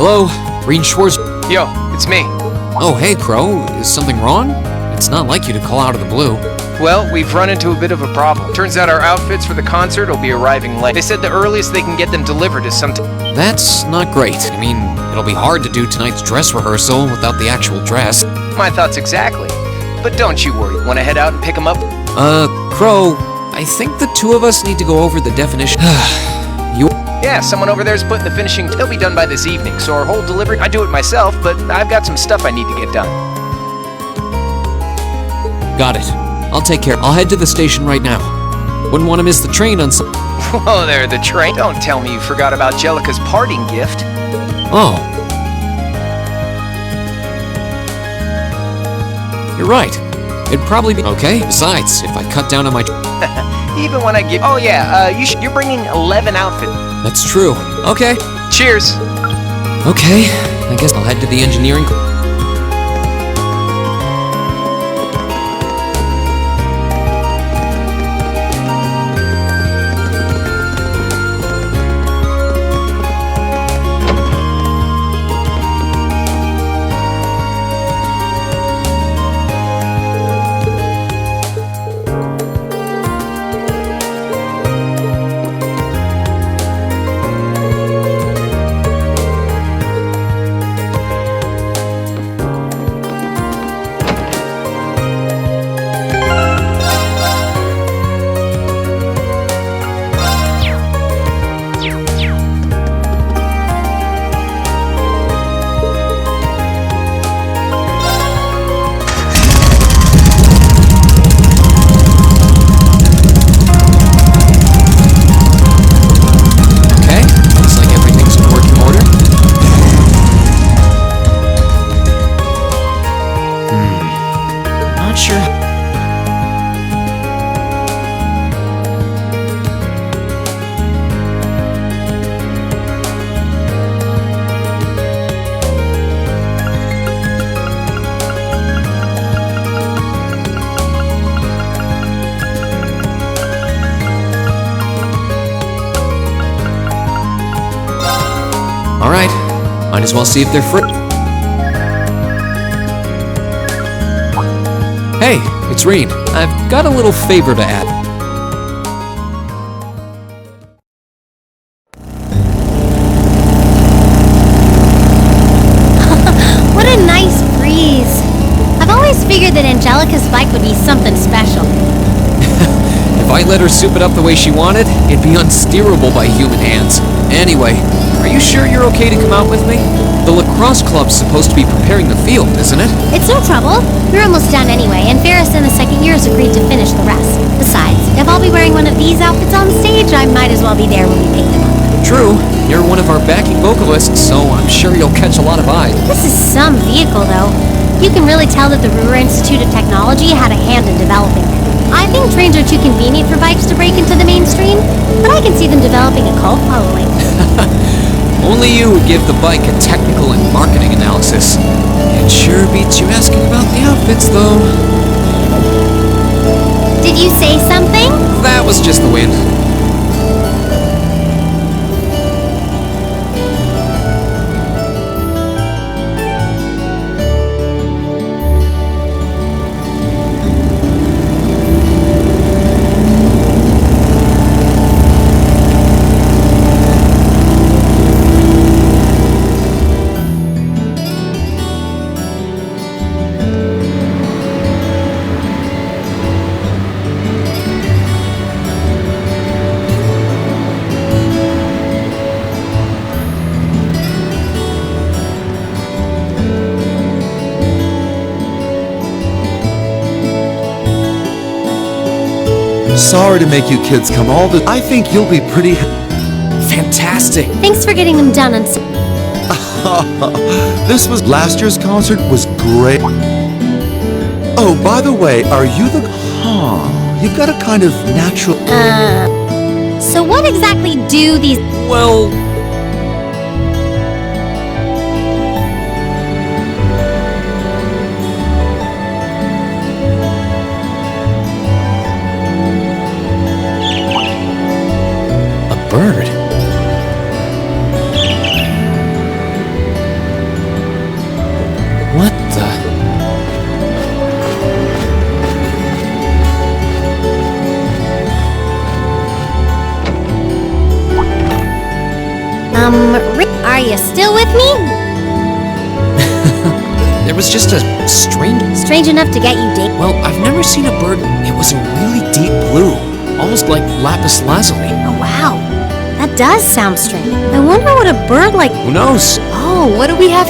Hello? Green Schwartz? Yo, it's me. Oh, hey, Crow. Is something wrong? It's not like you to call out of the blue. Well, we've run into a bit of a problem. Turns out our outfits for the concert will be arriving late. They said the earliest they can get them delivered is sometime. That's not great. I mean, it'll be hard to do tonight's dress rehearsal without the actual dress. My thoughts exactly. But don't you worry. Want to head out and pick them up? Crow, I think the two of us need to go over the definition. Yeah, someone over there's putting the finishing. They'll be done by this evening, so our whole delivery. I do it myself, but I've got some stuff I need to get done. Got it. I'll take care. I'll head to the station right now. Wouldn't want to miss the train on some... Whoa there, the train. Don't tell me you forgot about Jellica's parting gift. Oh. You're right. It'd probably be... Okay, besides, if I cut down on my... Even when I give... Oh yeah, you're bringing 11 outfits. That's true. Okay. Cheers. Okay, I guess I'll head to the engineering... Alright, might as well see if they're free. Hey, it's Reen. I've got a little favor to add. What a nice breeze. I've always figured that Angelica's bike would be something special. If I let her soup it up the way she wanted, it'd be unsteerable by human hands. Anyway, are you sure you're okay to come out with me? The lacrosse club's supposed to be preparing the field, isn't it? It's no trouble. We're almost done anyway, and Ferris in the second year has agreed to finish the rest. Besides, if I'll be wearing one of these outfits on stage, I might as well be there when we pick them up. True. You're one of our backing vocalists, so I'm sure you'll catch a lot of eyes. This is some vehicle, though. You can really tell that the Ruhr Institute of Technology had a hand in developing it. I think trains are too convenient for bikes to break into the mainstream, but I can see them developing a cult following. Only you would give the bike a technical and marketing analysis. It sure beats you asking about the outfits, though. Did you say something? That was just the wind. Sorry to make you kids come all the... I think you'll be pretty... Fantastic. Thanks for getting them done on... This was... Last year's concert was great. Oh, by the way, are you the... You've got a kind of natural... So what exactly do these... Well... bird. Are you still with me? There was just a Strange enough to get you date. Well, I've never seen a bird. It was a really deep blue, almost like lapis lazuli. Oh, wow. That does sound strange. I wonder what a bird like... Who knows? Oh, what do we have?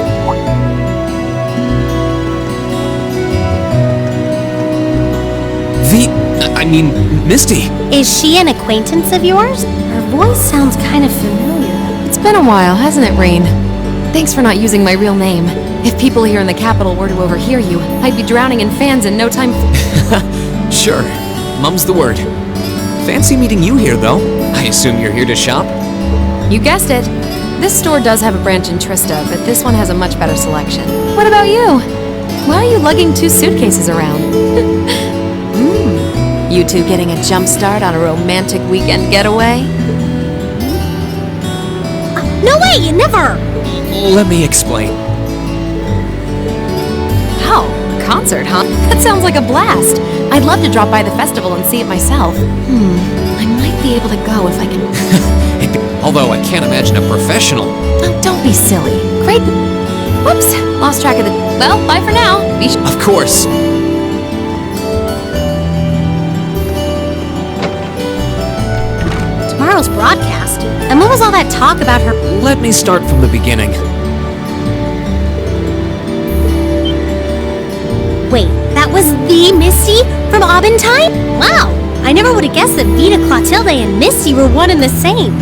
Misty. Is she an acquaintance of yours? Her voice sounds kind of familiar. It's been a while, hasn't it, Rain? Thanks for not using my real name. If people here in the capital were to overhear you, I'd be drowning in fans in no time. Sure. Mum's the word. Fancy meeting you here, though. I assume you're here to shop? You guessed it. This store does have a branch in Trista, but this one has a much better selection. What about you? Why are you lugging 2 suitcases around? You two getting a jump start on a romantic weekend getaway? No way, never! Let me explain. Wow, a concert, huh? That sounds like a blast. I'd love to drop by the festival and see it myself. I might be able to go if I can... Although I can't imagine a professional. Oh, don't be silly. Great... Whoops, lost track of the... Well, bye for now. Of course. Tomorrow's broadcast. And what was all that talk about her? Let me start from the beginning. Wait, that was the Misty from Aubentine? Wow, I never would have guessed that Vita Clotilde and Misty were one and the same.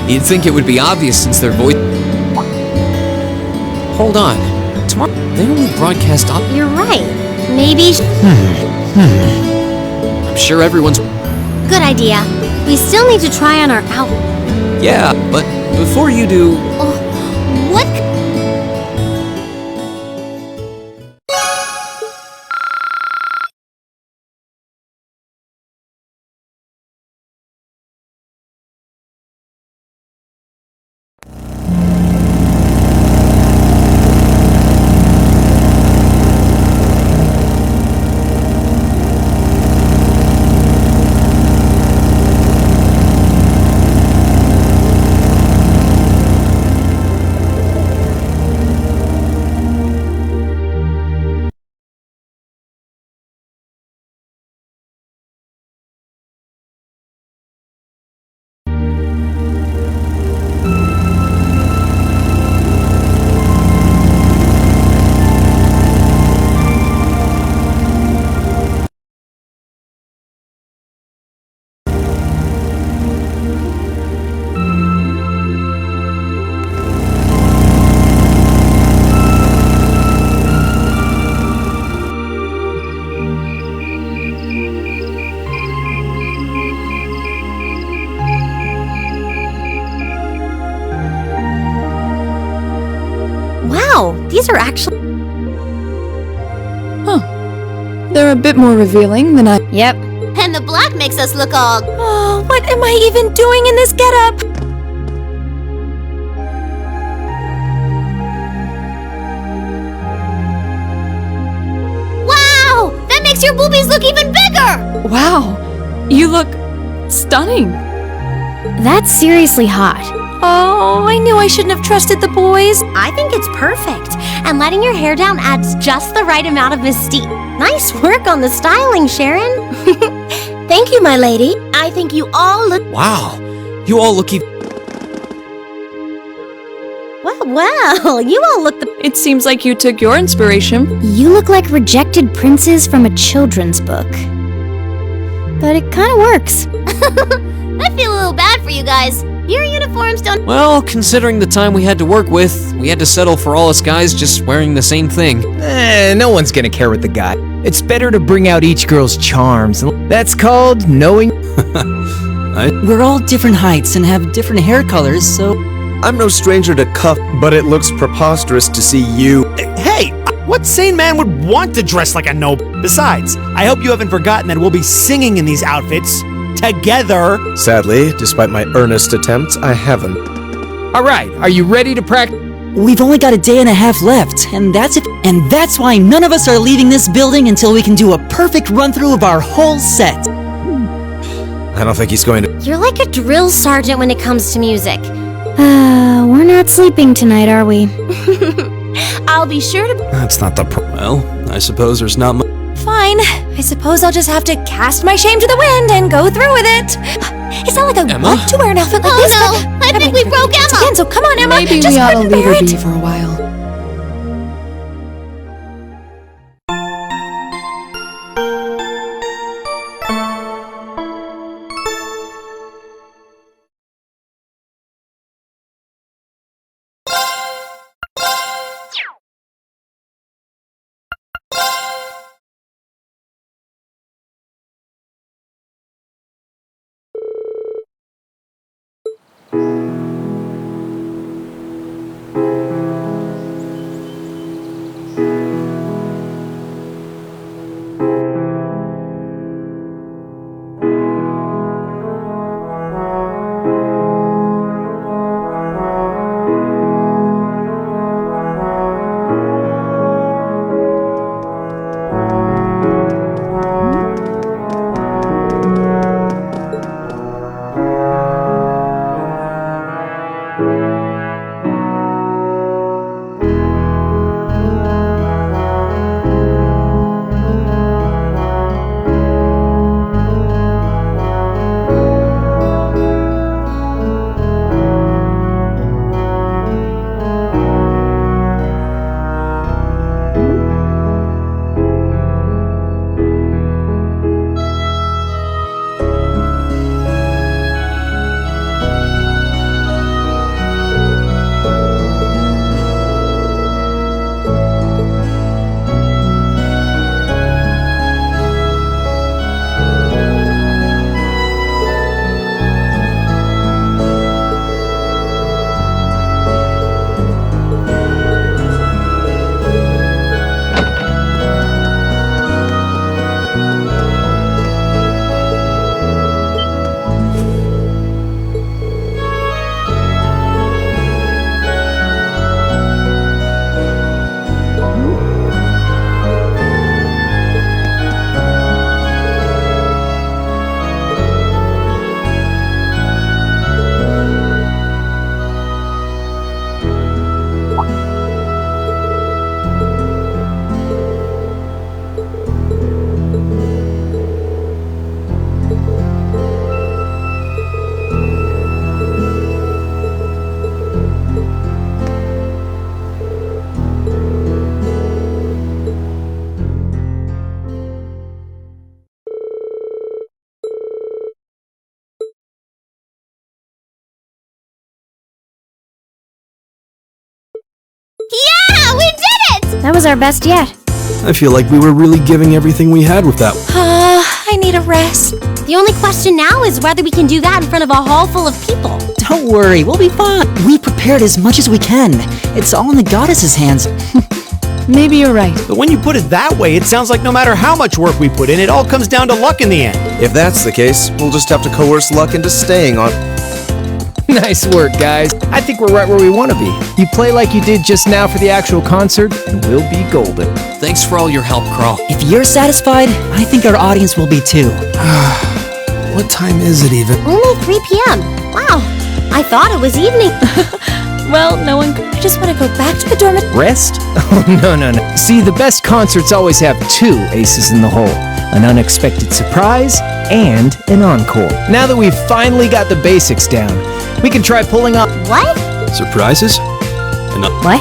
You'd think it would be obvious since their voice... Hold on. Tomorrow, they only broadcast up... You're right. Maybe... I'm sure everyone's... Good idea. We still need to try on our out... Yeah, but before you do... What? Wow, these are actually... They're a bit more revealing than I... Yep. And the black makes us look all... Oh, what am I even doing in this getup? Wow! That makes your boobies look even bigger! Wow, you look stunning. That's seriously hot. Oh, I knew I shouldn't have trusted the boys. I think it's perfect. And letting your hair down adds just the right amount of mystique. Nice work on the styling, Sharon. Thank you, my lady. I think you all look... Wow, you all look even... Well, you all look the... It seems like you took your inspiration. You look like rejected princes from a children's book. But it kind of works. I feel a little bad for you guys. Your uniforms don't... Well, considering the time we had to work with, we had to settle for all us guys just wearing the same thing. No one's gonna care what the guy. It's better to bring out each girl's charms. That's called knowing... We're all different heights and have different hair colors, so... I'm no stranger to cuff, but it looks preposterous to see you. Hey, what sane man would want to dress like a noble? Besides, I hope you haven't forgotten that we'll be singing in these outfits together. Sadly, despite my earnest attempts, I haven't. All right, are you ready to practice? We've only got a day and a half left, and that's why none of us are leaving this building until we can do a perfect run-through of our whole set. I don't think he's going to... You're like a drill sergeant when it comes to music. We're not sleeping tonight, are we? I'll be sure to... That's not the Well, I suppose there's not much. Fine. I suppose I'll just have to cast my shame to the wind and go through with it. It's not like I Emma? want to wear an outfit like this. Oh no! I think we broke Emma! Again, so come on, Emma. Maybe just we ought to couldn't leave bear her it. be for a while. Yeah! We did it! That was our best yet. I feel like we were really giving everything we had with that. I need a rest. The only question now is whether we can do that in front of a hall full of people. Don't worry, we'll be fine. We prepared as much as we can. It's all in the goddess's hands. Maybe you're right. But when you put it that way, it sounds like no matter how much work we put in, it all comes down to luck in the end. If that's the case, we'll just have to coerce luck into staying on. Nice work, guys. I think we're right where we want to be. You play like you did just now for the actual concert, and we'll be golden. Thanks for all your help, Crawl. If you're satisfied, I think our audience will be too. What time is it even? Only 3 p.m. Wow. I thought it was evening. Well, no one... I just want to go back to the dormitory. Rest? Oh, no. See, the best concerts always have 2 aces in the hole. An unexpected surprise and an encore. Now that we've finally got the basics down, we can try pulling off... What? Surprises? What?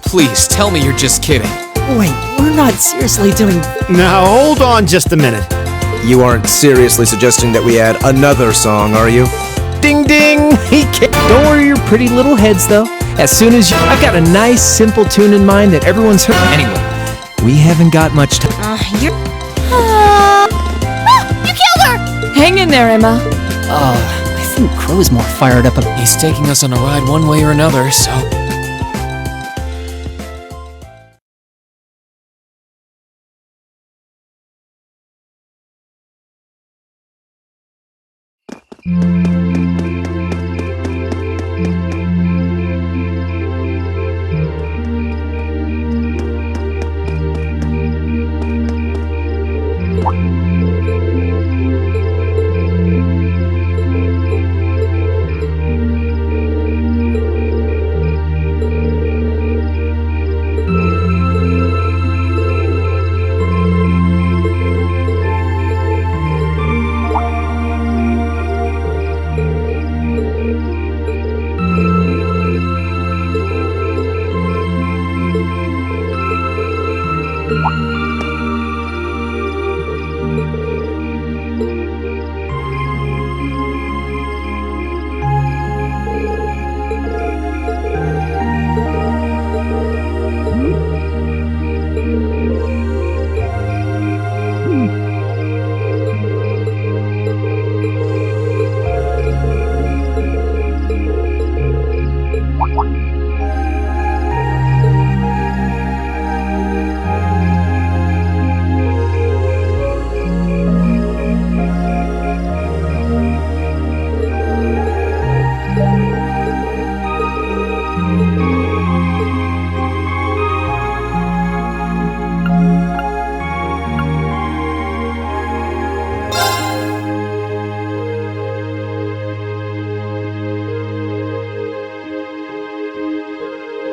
Please, tell me you're just kidding. Wait, we're not seriously doing... Now, hold on just a minute. You aren't seriously suggesting that we add another song, are you? Ding ding! He can't. Don't worry your pretty little heads, though. As soon as you... I've got a nice, simple tune in mind that everyone's heard. Anyway, we haven't got much time. You killed her! Hang in there, Emma. I think Crow's more fired up. He's taking us on a ride one way or another, so...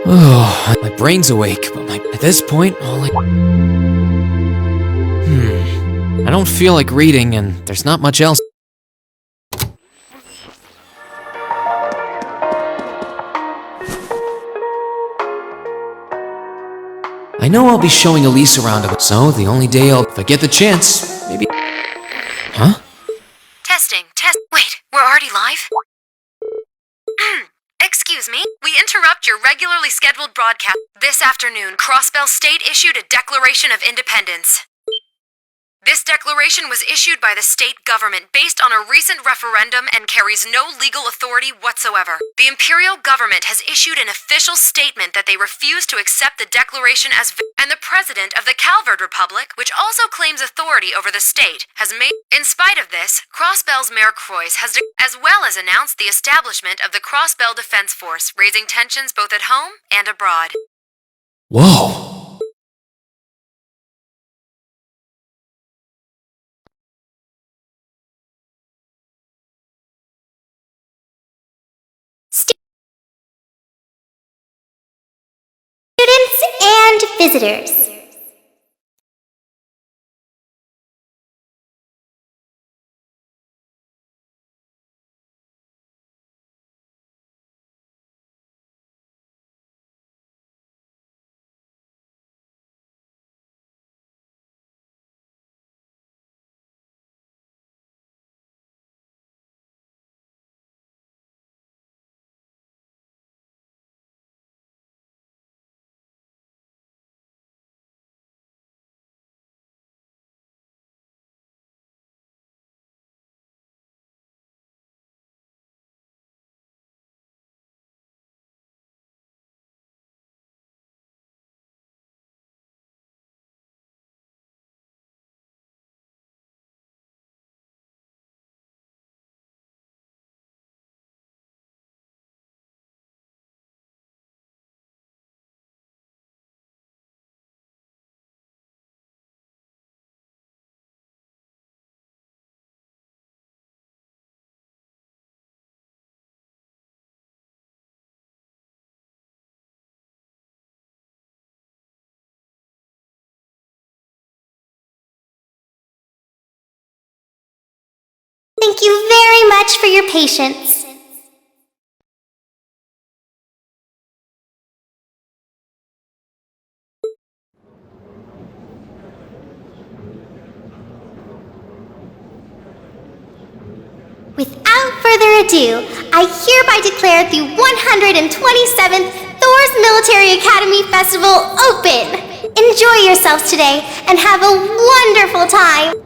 Oh, my brain's awake, but at this point, I don't feel like reading, and there's not much else. I know I'll be showing Elise around, so the only day if I get the chance, maybe... Huh? Testing. Wait, we're already live? Excuse me, we interrupt your regularly scheduled broadcast. This afternoon, Crossbell State issued a Declaration of Independence. This declaration was issued by the state government based on a recent referendum and carries no legal authority whatsoever. The imperial government has issued an official statement that they refuse to accept the declaration as and the president of the Calvard Republic, which also claims authority over the state, has made... In spite of this, Crossbell's Mayor Croix has as well as announced the establishment of the Crossbell Defense Force, raising tensions both at home and abroad. Whoa! Students and visitors. Thank you very much for your patience. Without further ado, I hereby declare the 127th Thor's Military Academy Festival open! Enjoy yourselves today and have a wonderful time!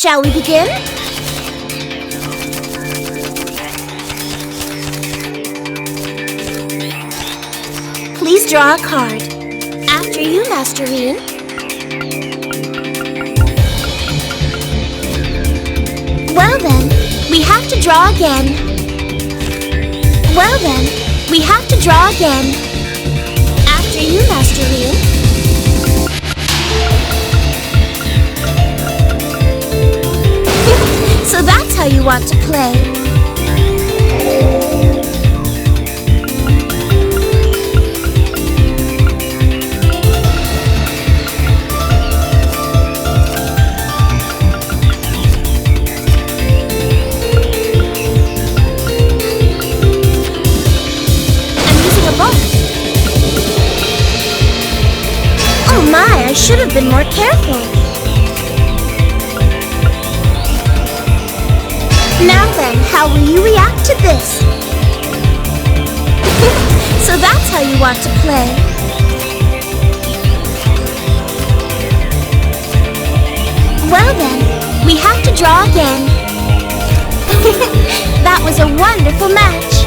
Shall we begin? Please draw a card. After you, Masterine. Well then, we have to draw again. Well then, we have to draw again. After you, Masterine. So that's how you want to play. I should have been more careful. Now then, how will you react to this? So that's how you want to play. Well then, we have to draw again. That was a wonderful match.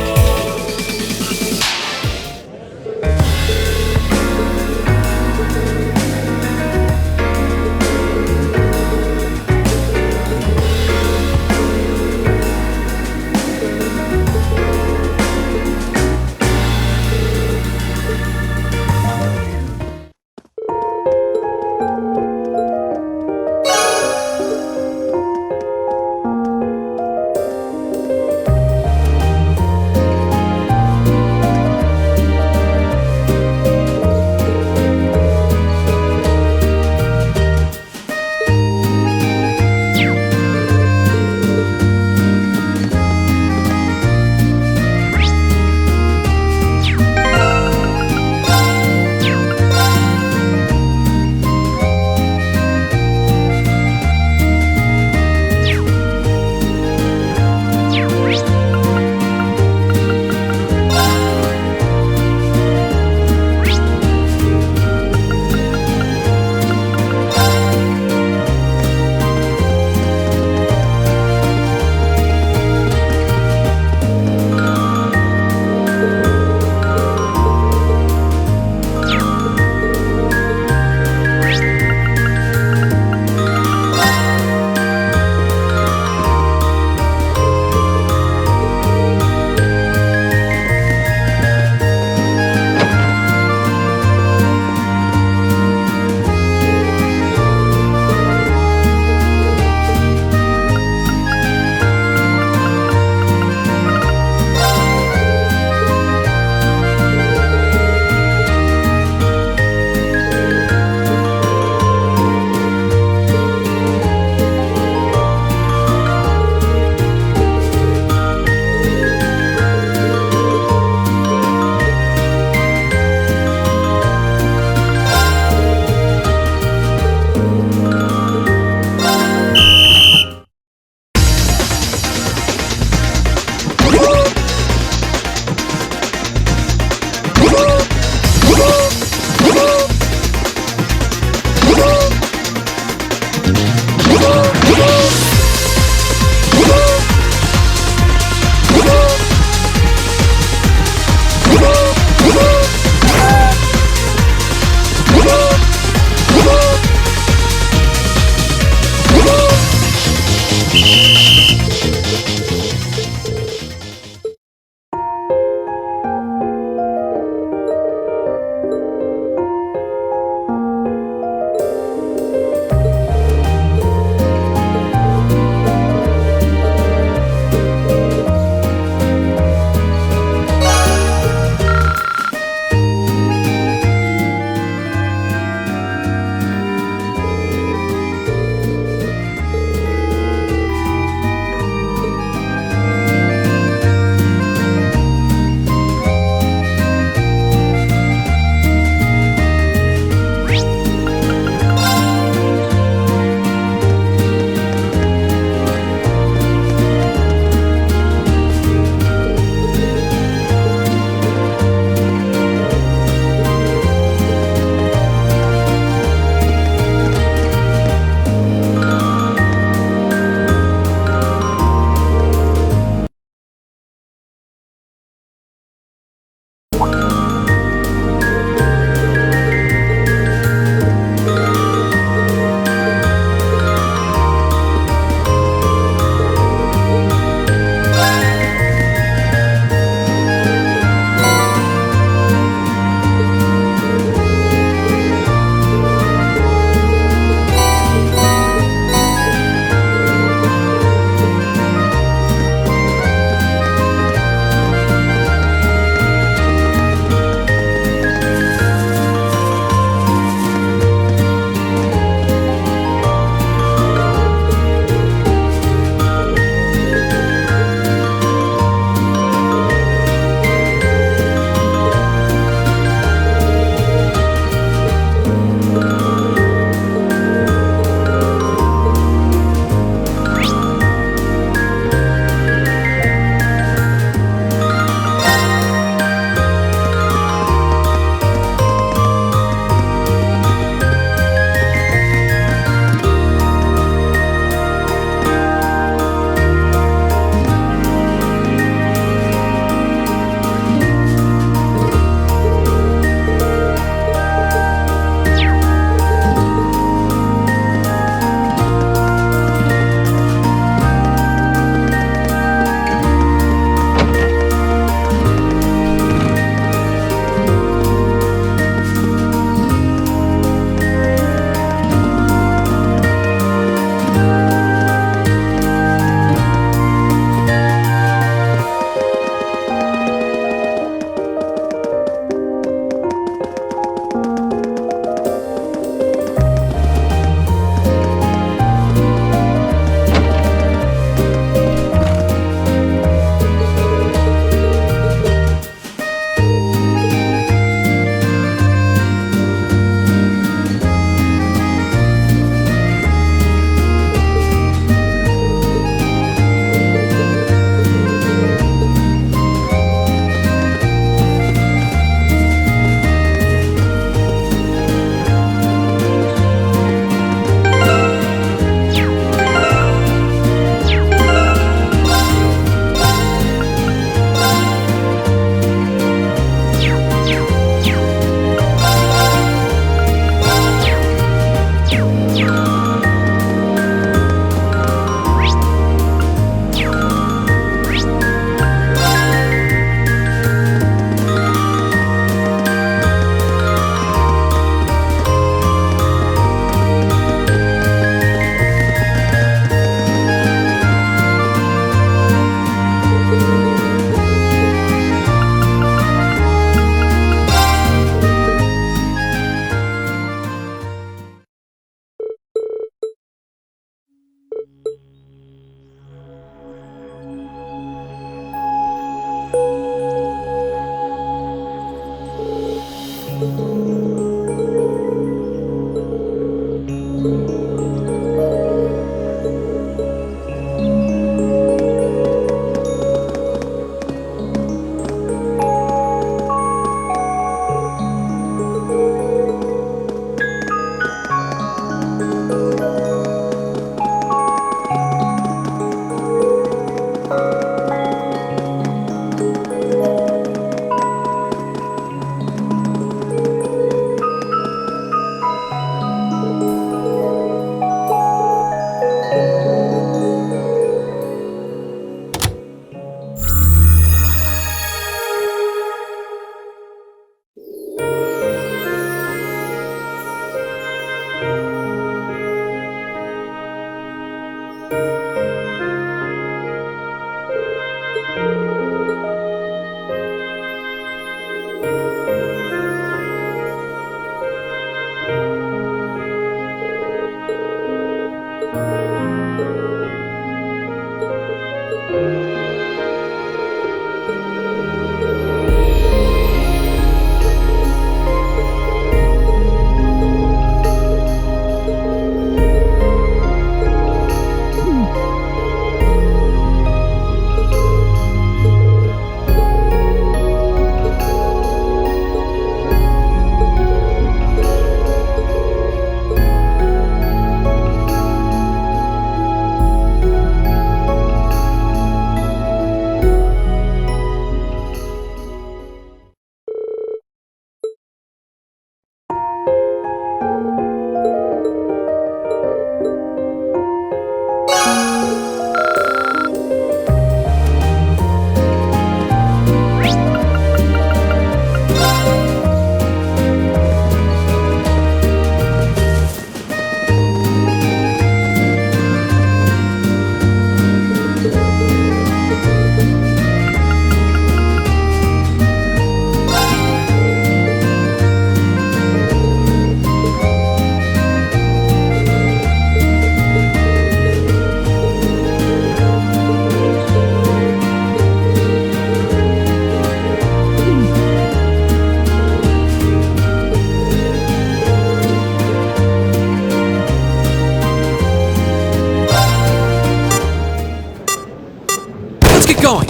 going!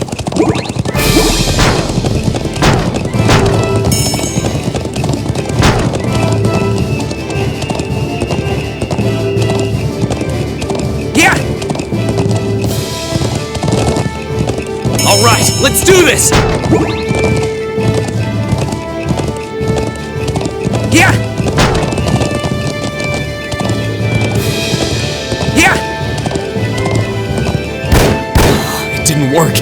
Yeah! Alright, let's do this! Yeah! Yeah! It didn't work.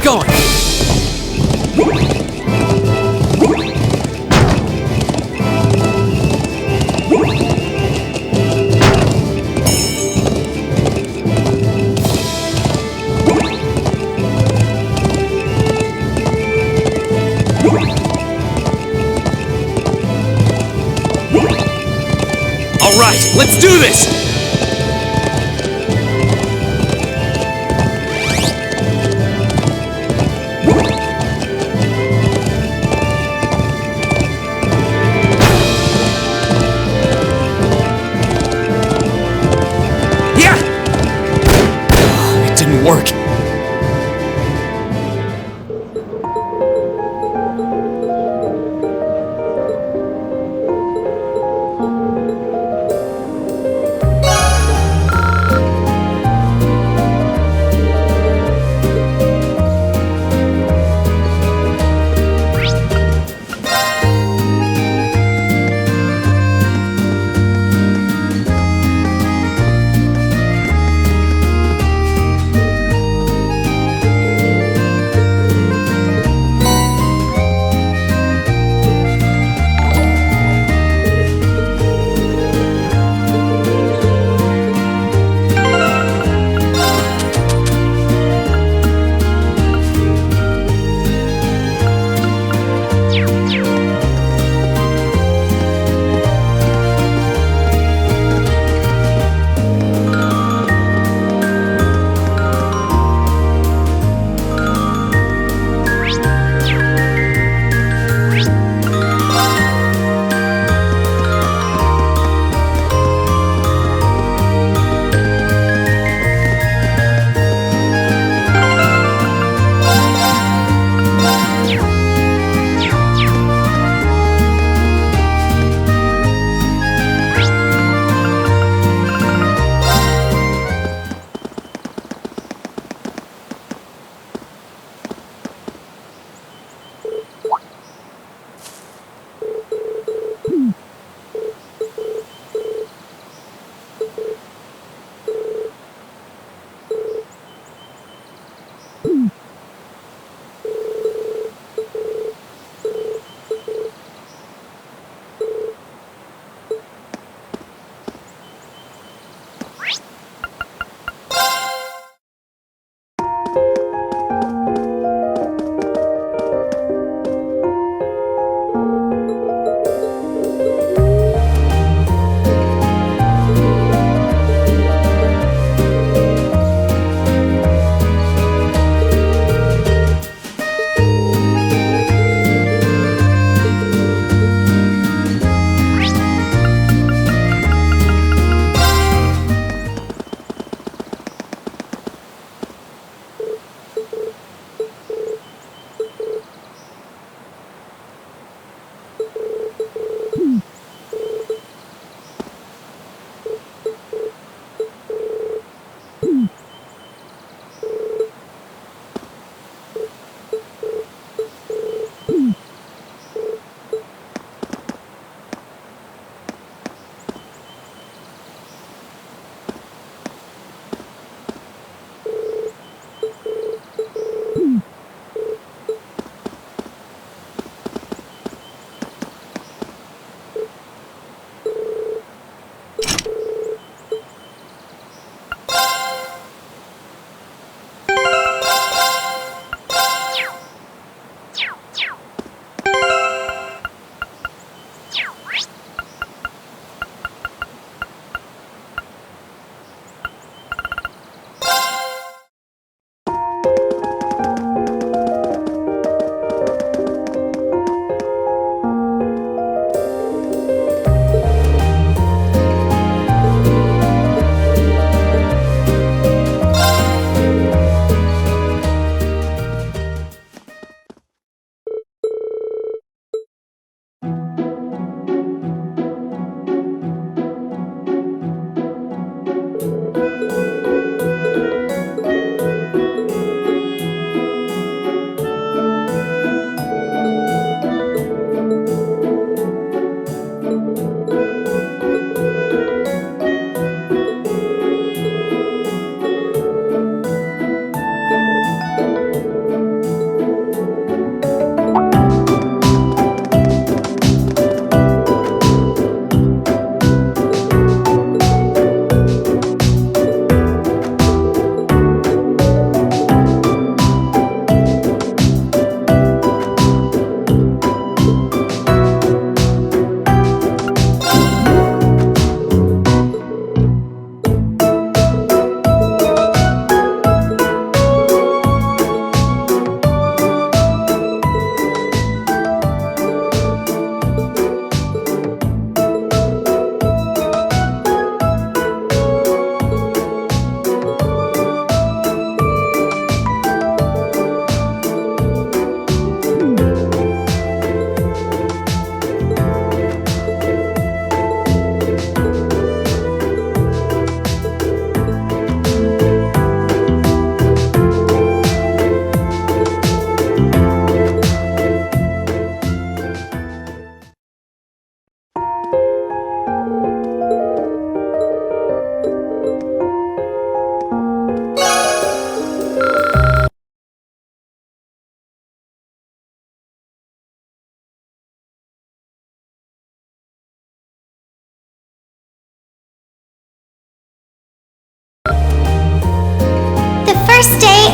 Going. All right, let's do this. Work.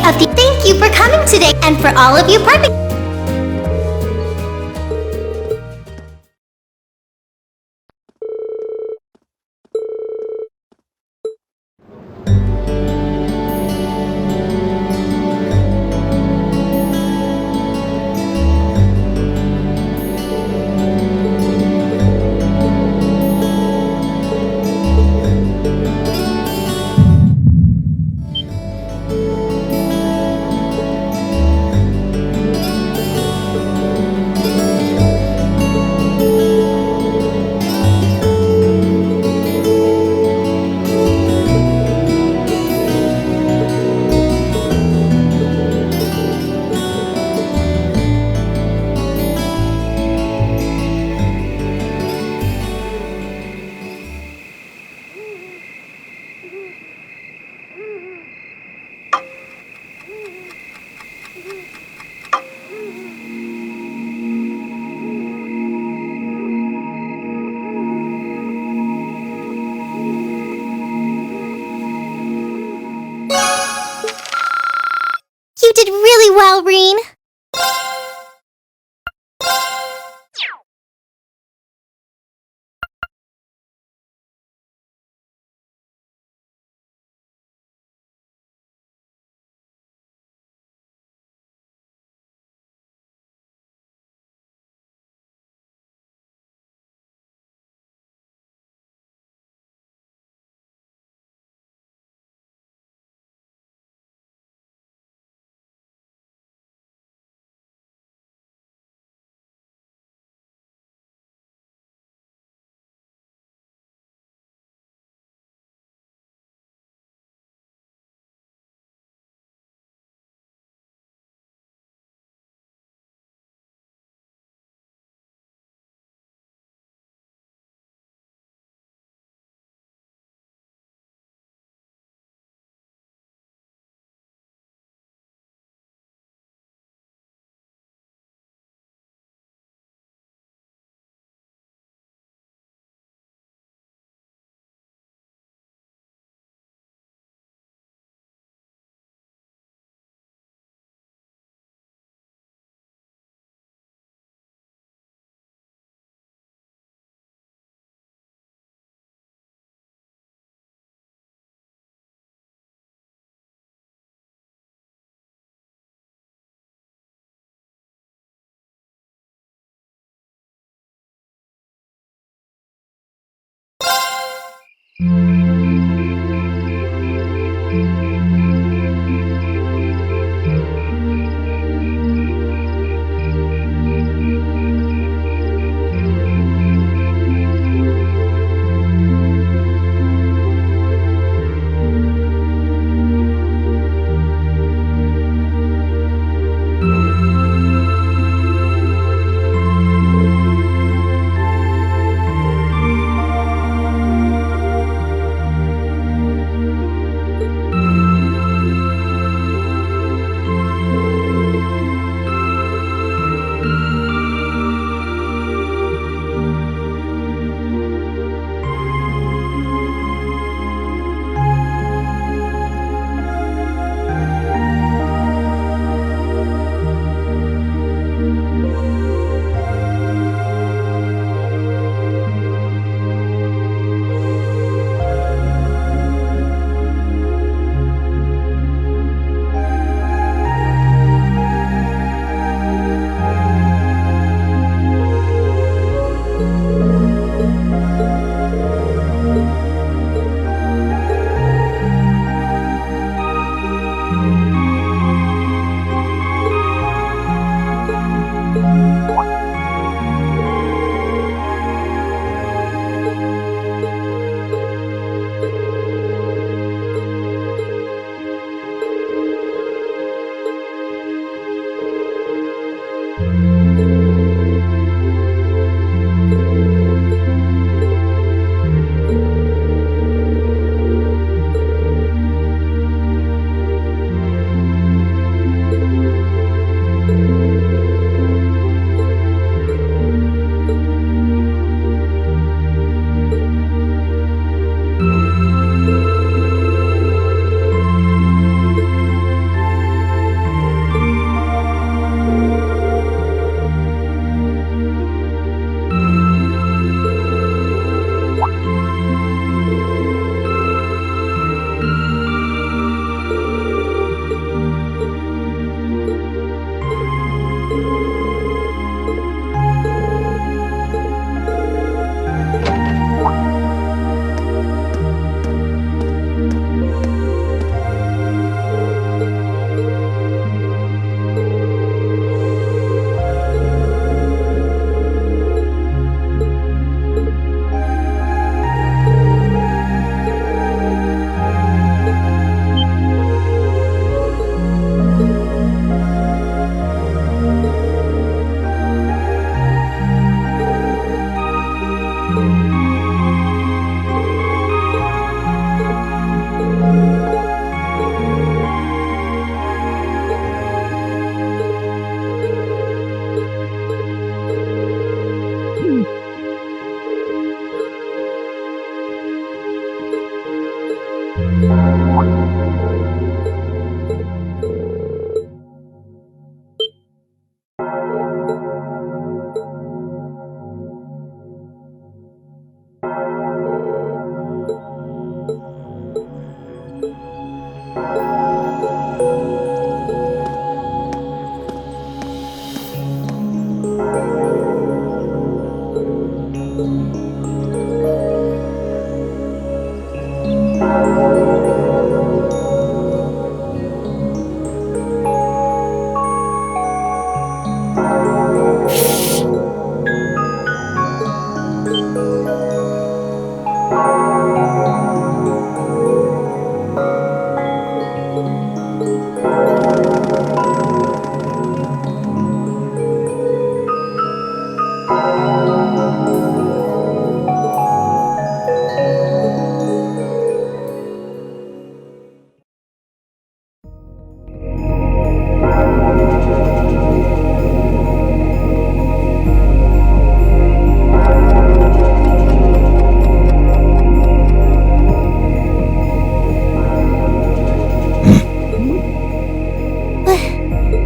of the... Thank you for coming today, and for all of you perfect... You did really well, Reen.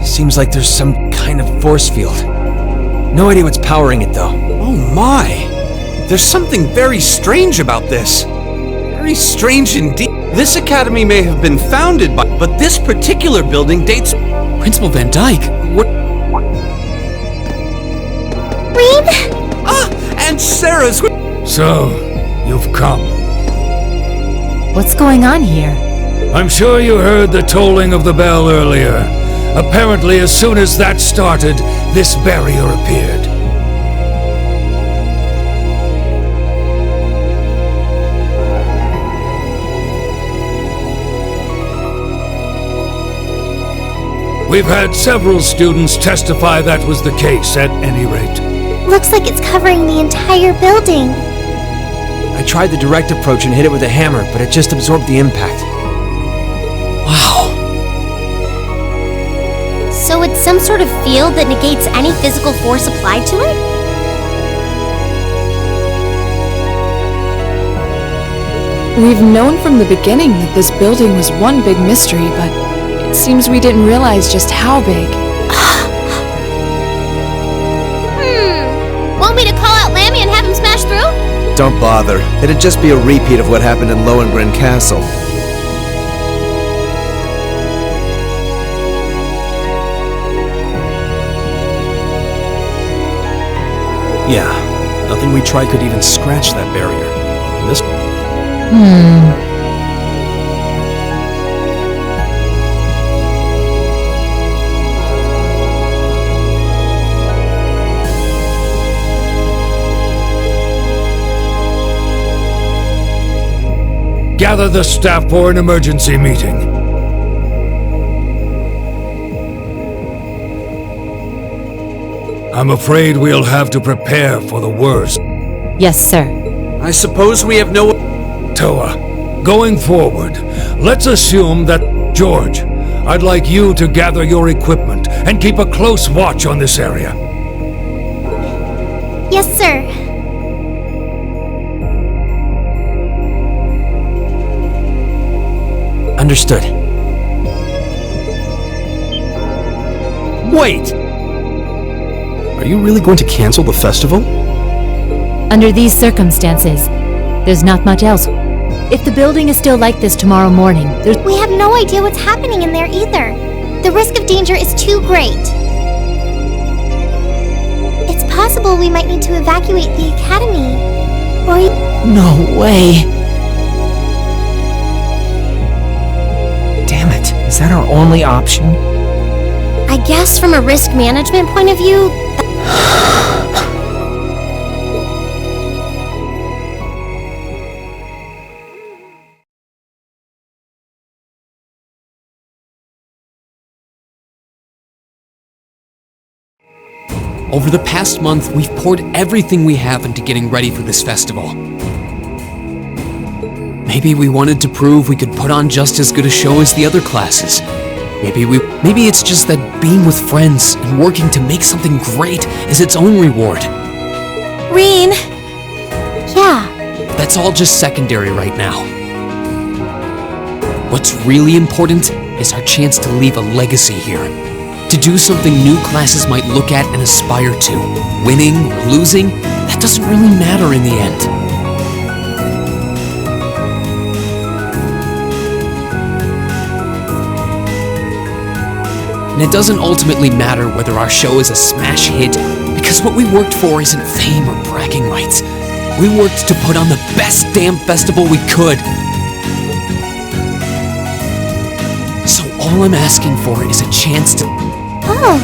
Seems like there's some kind of force field. No idea what's powering it, though. Oh my! There's something very strange about this. Very strange indeed. This academy may have been founded by, but this particular building dates... Principal Van Dyke, what? Reed? Ah! And Sarah's... So, you've come. What's going on here? I'm sure you heard the tolling of the bell earlier. Apparently, as soon as that started, this barrier appeared. We've had several students testify that was the case, at any rate. Looks like it's covering the entire building. I tried the direct approach and hit it with a hammer, but it just absorbed the impact. Wow. So it's some sort of field that negates any physical force applied to it? We've known from the beginning that this building was one big mystery, but it seems we didn't realize just how big. Want me to call out Lammy and have him smash through? Don't bother. It'd just be a repeat of what happened in Lohengrin Castle. Yeah, nothing we tried could even scratch that barrier. This... Gather the staff for an emergency meeting. I'm afraid we'll have to prepare for the worst. Yes, sir. I suppose we have no... Toa, going forward, let's assume that... George, I'd like you to gather your equipment and keep a close watch on this area. Yes, sir. Understood. Wait! Are you really going to cancel the festival? Under these circumstances, there's not much else. If the building is still like this tomorrow morning, there's... We have no idea what's happening in there either. The risk of danger is too great. It's possible we might need to evacuate the academy. Or... No way. Damn it. Is that our only option? I guess from a risk management point of view, Over the past month, we've poured everything we have into getting ready for this festival. Maybe we wanted to prove we could put on just as good a show as the other classes. Maybe it's just that being with friends and working to make something great is its own reward. Reen! Yeah. That's all just secondary right now. What's really important is our chance to leave a legacy here. To do something new classes might look at and aspire to. Winning or losing, that doesn't really matter in the end. And it doesn't ultimately matter whether our show is a smash hit, because what we worked for isn't fame or bragging rights. We worked to put on the best damn festival we could. So all I'm asking for is a chance to... Oh.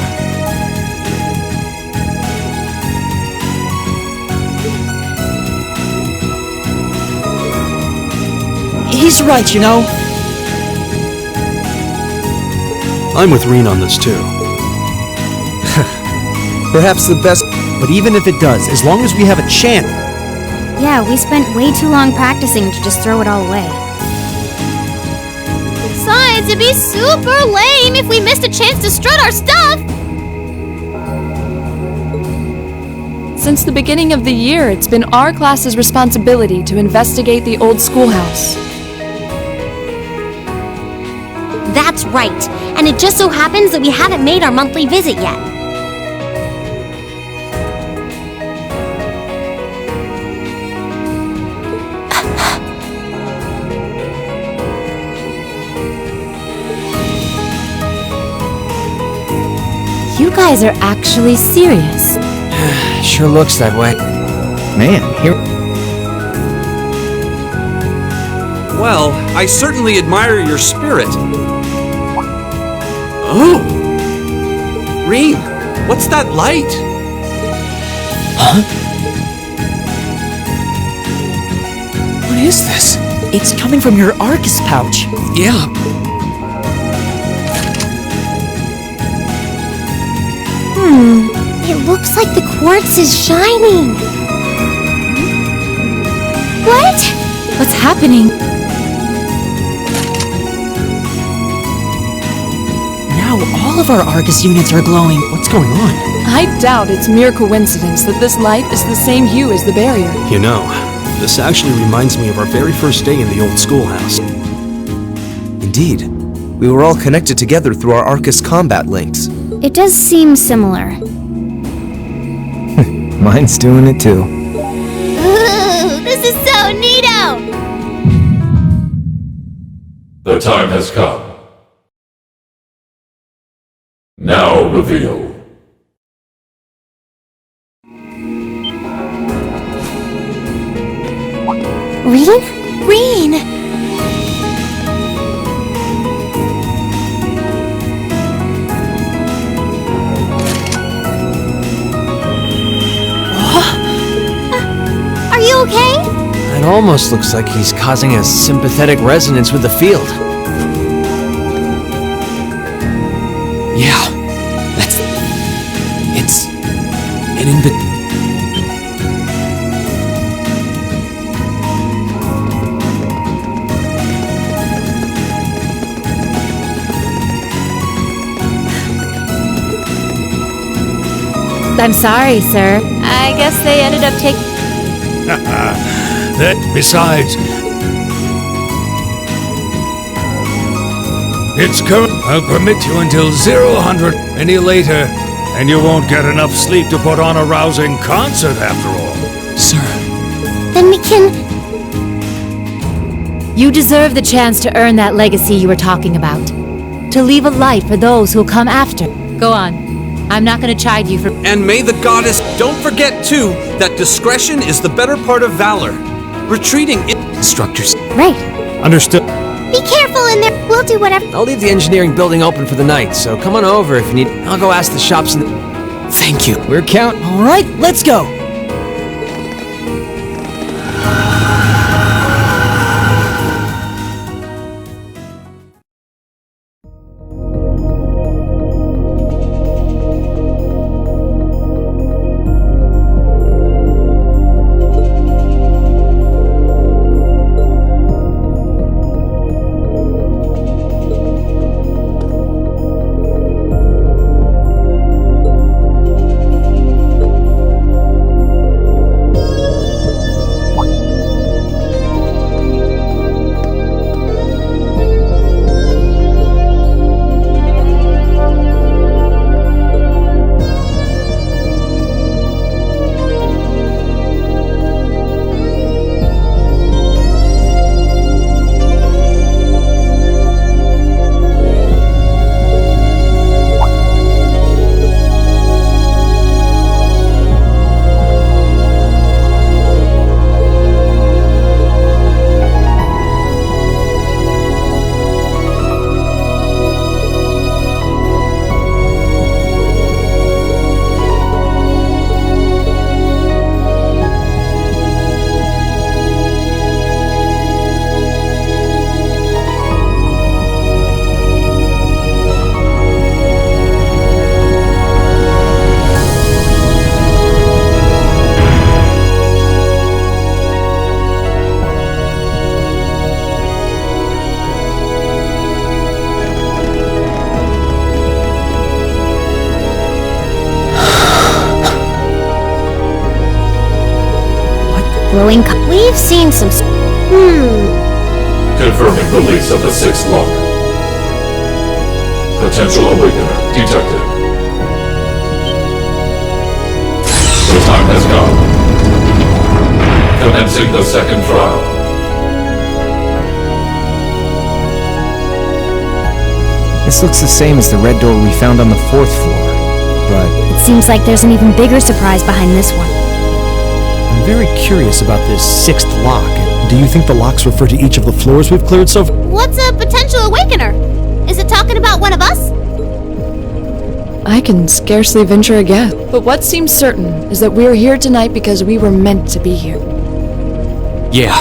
He's right, you know. I'm with Reen on this too. Perhaps the best... But even if it does, as long as we have a chance... yeah, we spent way too long practicing to just throw it all away. Besides, it'd be super lame if we missed a chance to strut our stuff! Since the beginning of the year, it's been our class's responsibility to investigate the old schoolhouse. That's right, and it just so happens that we haven't made our monthly visit yet. You guys are actually serious. Sure looks that way. Man, here. Well, I certainly admire your spirit. Oh! Reen, what's that light? Huh? What is this? It's coming from your Arcus pouch. Yeah. It looks like the quartz is shining. What? What's happening? Now all of our Arcus units are glowing. What's going on? I doubt it's mere coincidence that this light is the same hue as the barrier. You know, this actually reminds me of our very first day in the old schoolhouse. Indeed. We were all connected together through our Arcus combat links. It does seem similar. Mine's doing it too. Ooh, this is so neato! The time has come. Now reveal. Reen? Reen! Are you okay? It almost looks like he's causing a sympathetic resonance with the field. Yeah. It's an invitation. I'm sorry, sir. I guess they ended up taking... Besides, it's current. I'll permit you until 0100 any later, and you won't get enough sleep to put on a rousing concert after all. Sir. Then we can... You deserve the chance to earn that legacy you were talking about. To leave a light for those who'll come after. Go on. I'm not gonna chide you for... And may the goddess... Don't forget, too, that discretion is the better part of valor. Retreating instructors. Right. Understood. Be careful in there. We'll do whatever... I'll leave the engineering building open for the night, so come on over if you need. I'll go ask the shops in the... Thank you. We're counting. All right, let's go. We've seen some... Confirming release of the 6th log. Potential Awakener detected. The time has come. Commencing the second trial. This looks the same as the red door we found on the 4th floor, but It seems like there's an even bigger surprise behind this one. I'm very curious about this 6th lock. Do you think the locks refer to each of the floors we've cleared so far? What's a potential awakener? Is it talking about one of us? I can scarcely venture a guess. But what seems certain is that we are here tonight because we were meant to be here. Yeah.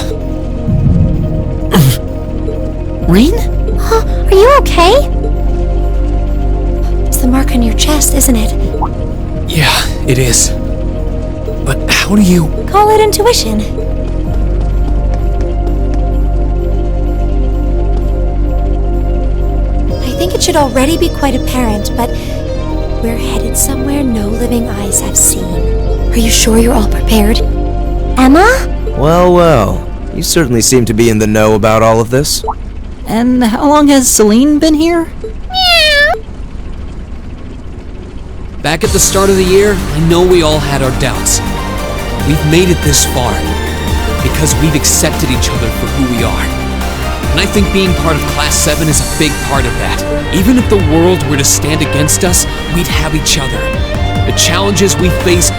Rain? Huh? Are you okay? It's the mark on your chest, isn't it? Yeah, it is. But how do you... Call it intuition. I think it should already be quite apparent, but we're headed somewhere no living eyes have seen. Are you sure you're all prepared? Emma? Well, well. You certainly seem to be in the know about all of this. And how long has Celine been here? Back at the start of the year, I know we all had our doubts. We've made it this far because we've accepted each other for who we are. And I think being part of Class 7 is a big part of that. Even if the world were to stand against us, we'd have each other. The challenges we face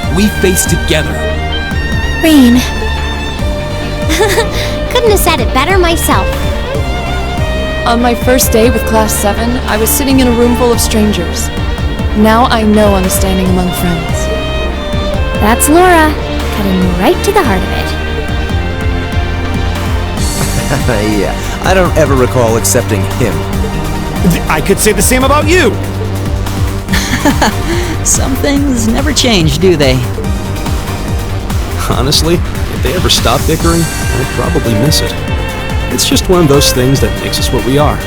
together. Rain. Couldn't have said it better myself. On my first day with Class 7, I was sitting in a room full of strangers. Now I know I'm standing among friends. That's Laura, cutting right to the heart of it. Yeah, I don't ever recall accepting him. I could say the same about you! Some things never change, do they? Honestly, if they ever stop bickering, I'd probably miss it. It's just one of those things that makes us what we are.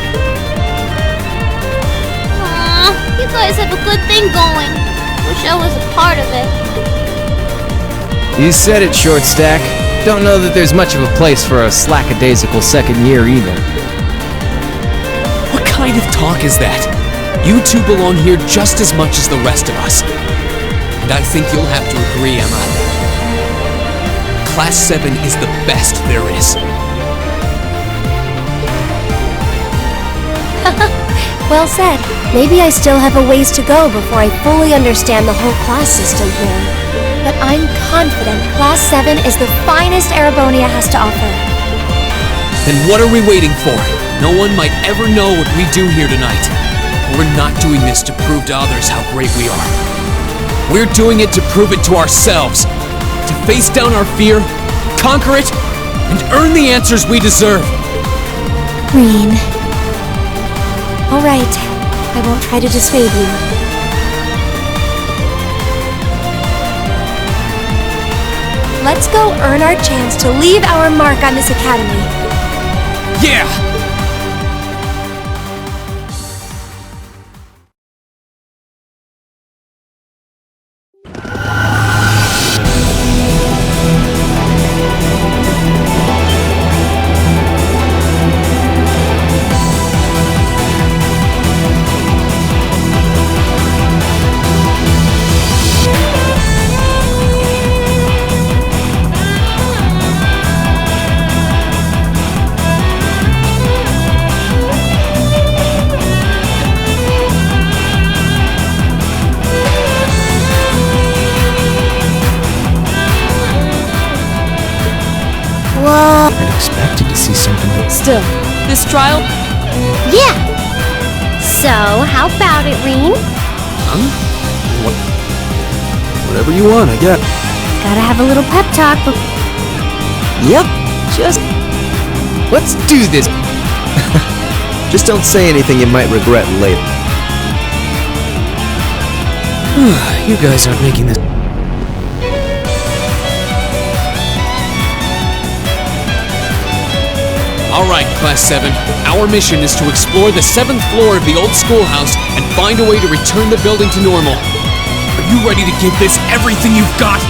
Aw, you guys have a good thing going. Wish I was a part of it. you said it, Short Stack. Don't know that there's much of a place for a slackadaisical second year either. What kind of talk is that? You two belong here just as much as the rest of us. And I think you'll have to agree, Emma. Class 7 is the best there is. Well said. Maybe I still have a ways to go before I fully understand the whole class system here. But I'm confident Class 7 is the finest Erebonia has to offer. Then what are we waiting for? No one might ever know what we do here tonight. We're not doing this to prove to others how great we are. We're doing it to prove it to ourselves. To face down our fear, conquer it, and earn the answers we deserve. Green. All right. I won't try to dissuade you. Let's go earn our chance to leave our mark on this academy. Yeah! I'd expected to see something that... Still, this trial? Yeah! So, how about it, Reen? Huh? Whatever you want, I guess. Gotta have a little pep talk before... Yep, just... Let's do this! Just don't say anything you might regret later. You guys aren't making this... Alright, Class 7. Our mission is to explore the 7th floor of the old schoolhouse and find a way to return the building to normal. Are you ready to give this everything you've got?